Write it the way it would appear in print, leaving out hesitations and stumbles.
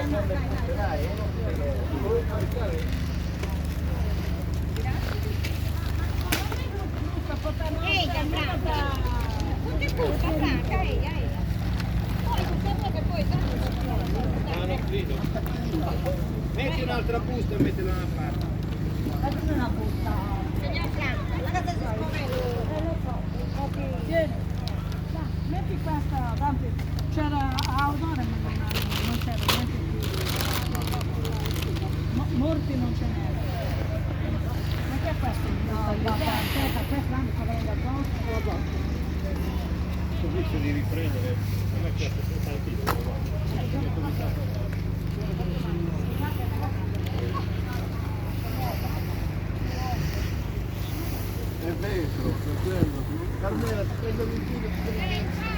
Ehi, Franca! Che busta, Franca, ehi, ehi! Poi sapete che poi Metti un'altra busta e mettila da una parte. metti una busta. Signor Franca, la casa si scopre. Lo so, Tieni. Dai, metti questa, tanto c'era a odore ma non c'era niente più. Morti non ce n'era. Ma che è questo? No, questa anche quella da posto. Comincio di riprendere. Non è che è partito. È vero, è quello. Carmela, ti prendo il video.